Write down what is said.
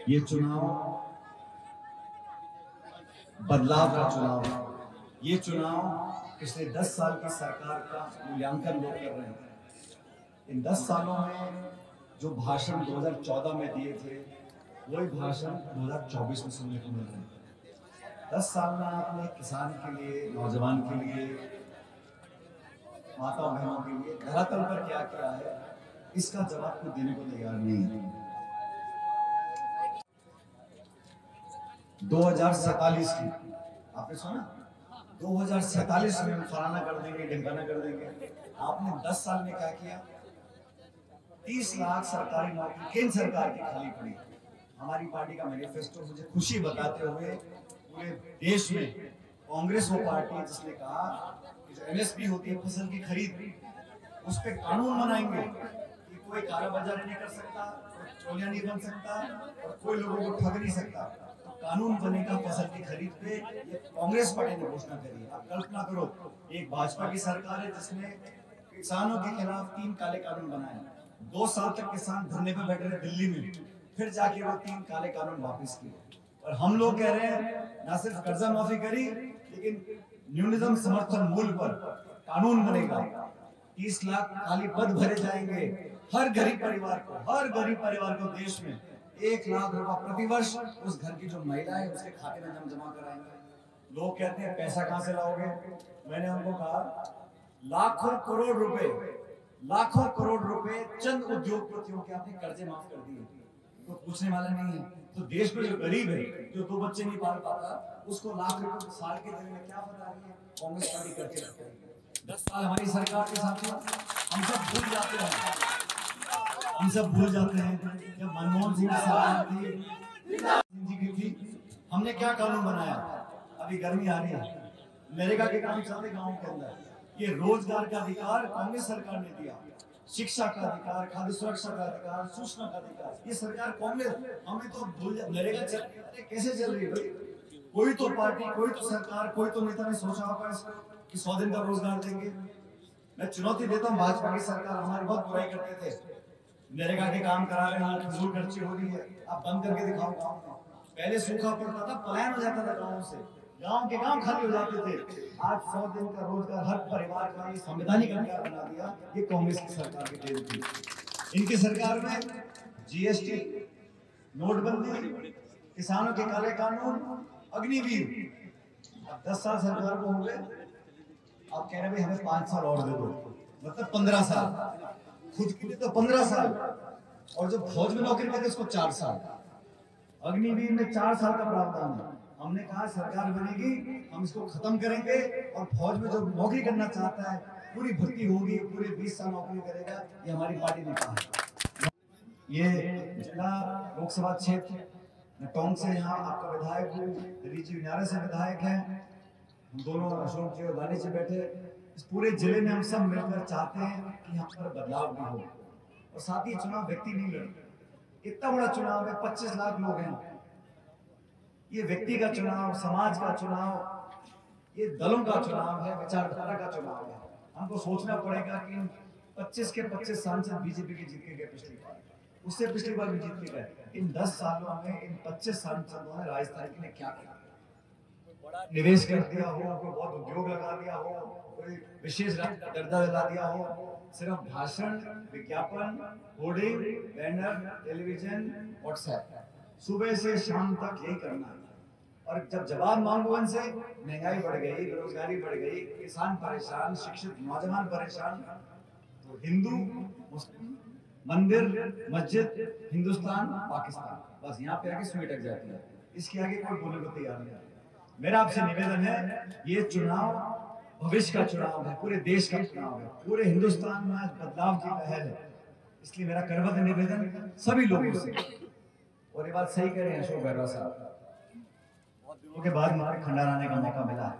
ये चुनाव बदलाव का चुनाव है। ये चुनाव पिछले 10 साल की सरकार का मूल्यांकन लोग कर रहे हैं। इन 10 सालों में जो भाषण 2014 में दिए थे वही भाषण 2024 में सुनने को मिल रहे हैं। 10 साल में आपने किसान के लिए, नौजवान के लिए, माता बहनों के लिए धरातल पर क्या किया है, इसका जवाब कोई देने को तैयार नहीं है। 2047 की आपने सुना, 2047 में हम फलाना कर देंगे, ढिमकाना कर देंगे। आपने 10 साल में क्या किया? 30 लाख सरकारी नौकरी केंद्र सरकार की खाली पड़ी। हमारी पार्टी का मैनिफेस्टो मुझे खुशी बताते हुए पूरे देश में कांग्रेस वो पार्टी है जिसने कहा कि जो एमएसपी होती है फसल की खरीद, उस पर कानून बनाएंगे कि कोई कालाबाजारी नहीं कर सकता, कोई चोलिया नहीं बन सकता और कोई लोगों को ठग नहीं सकता। तो कानून बनेगा फसल की खरीद पे। ये कांग्रेस पार्टी ने घोषणा करी है। आप कल्पना करो, एक भाजपा की सरकार है जिसने किसानों के खिलाफ 3 काले कानून बनाए। 2 साल तक किसान धरने पे बैठे रहे दिल्ली में, फिर जाके वो 3 काले कानून वापस किए। और हम लोग कह रहे हैं ना सिर्फ कर्जा माफी करी, लेकिन न्यूनतम समर्थन मूल्य पर कानून बनेगा। 30 लाख खाली पद भरे जाएंगे। हर गरीब परिवार को देश में 1 लाख रुपया प्रति वर्ष उस घर की जो महिला है उसके खाते में जमा कराएंगे। लोग कहते हैं पैसा कहां से लाओगे? मैंने उनको कहा लाखों करोड़ रुपए चंद उद्योगपतियों के आपने कर्जे माफ कर दिए, तो पूछने वाला नहीं है। तो देश में जो गरीब है, जो 2 बच्चे नहीं पाल पाता, उसको लाख रुपए साल के देने में क्या फर्क है? कांग्रेस पार्टी करके रखती है। 10 साल हमारी सरकार के साथ हम सब भूल जाते हैं जब मनमोहन सिंह की सरकार थी, हमने क्या कानून बनाया? अभी गर्मी आ रही है, नरेगा के काम चलते गाँव के अंदर। ये रोजगार का अधिकार कांग्रेस सरकार ने दिया, शिक्षा का अधिकार, खाद्य सुरक्षा का अधिकार, सूचना का अधिकार, ये सरकार कांग्रेस। हमें तो भूल, नरेगा कैसे चल रही है भाई? कोई तो पार्टी, कोई तो सरकार, कोई तो नेता ने सोचा होगा कि 100 दिन का रोजगार देंगे। मैं चुनौती देता हूँ भाजपा की सरकार, हमारी बहुत बुराई करते थे, नरेगा के काम करा रहे हैं, फिजूल खर्ची हो रही है, आप बंद करके दिखाओ गाँव में। पहले सूखा पड़ता था, पलायन हो जाता था गाँव से, गांव के गांव खाली हो जाते थे। आज 100 दिन का रोजगार हर परिवार का ये संवैधानिक अधिकार बना दिया। ये कांग्रेस की सरकार की देन थी। इनकी सरकार में जीएसटी, नोटबंदी, किसानों के काले कानून, अग्निवीर। अब 10 साल सरकार को हो गए, आप कह रहे भाई हमें 5 साल और दे दो, मतलब 15 साल। खुद के लिए तो 15 साल, और जो फौज में नौकरी करते उसको 4 साल। अग्निवीर में 4 साल का प्रावधान है। हमने कहा सरकार बनेगी, हम इसको खत्म करेंगे और फौज में जो नौकरी करना चाहता है पूरी भर्ती होगी, पूरे 20 साल नौकरी करेगा। ये हमारी पार्टी ने कहा। ये जिला लोकसभा क्षेत्र टोंक से यहाँ आपका विधायक रिजी नारे से विधायक हैं, हम दोनों अशोक जी और वानी जी बैठे। इस पूरे जिले में हम सब मिलकर चाहते हैं कि यहाँ पर बदलाव भी हो, और साथ ही चुनाव व्यक्ति नहीं लड़े। इतना बड़ा चुनाव है, 25 लाख लोग हैं। ये व्यक्ति का चुनाव, समाज का चुनाव, ये दलों का चुनाव है, विचारधारा का चुनाव है। हमको सोचना पड़ेगा कि 25 के 25 सांसद बीजेपी के जीत के गए पिछली बार, उससे पिछली बार भी जीत के गए। इन 10 सालों में इन 25 सांसदों ने राजस्थान के लिए क्या किया? निवेश कर दिया हो, कोई बहुत उद्योग लगा दिया हो, कोई विशेष दर्जा दिला दिया हो? सिर्फ भाषण, विज्ञापन, होर्डिंग, बैनर, टेलीविजन, व्हाट्सएप, सुबह से शाम तक यही करना है। और जब जवाब मांगो इनसे, महंगाई बढ़ गई, बेरोजगारी बढ़ गई, किसान परेशान, शिक्षित नौजवान परेशान, तो हिंदू मुस्लिम, मंदिर मस्जिद, हिंदुस्तान पाकिस्तान, बस यहाँ पे आके सुई अटक जाती है। इसके आगे कोई बोलने को तैयार नहीं है। मेरा आपसे निवेदन है, ये चुनाव भविष्य का चुनाव है, पूरे देश का चुनाव है, पूरे हिंदुस्तान में आज बदलाव की लहर है। इसलिए मेरा करबद्ध निवेदन सभी लोगों से, और ये बात सही कह रहे हैं अशोक गहलोत साहब, बहुत दिनों के बाद हमारे खंडार आने का मौका मिला है।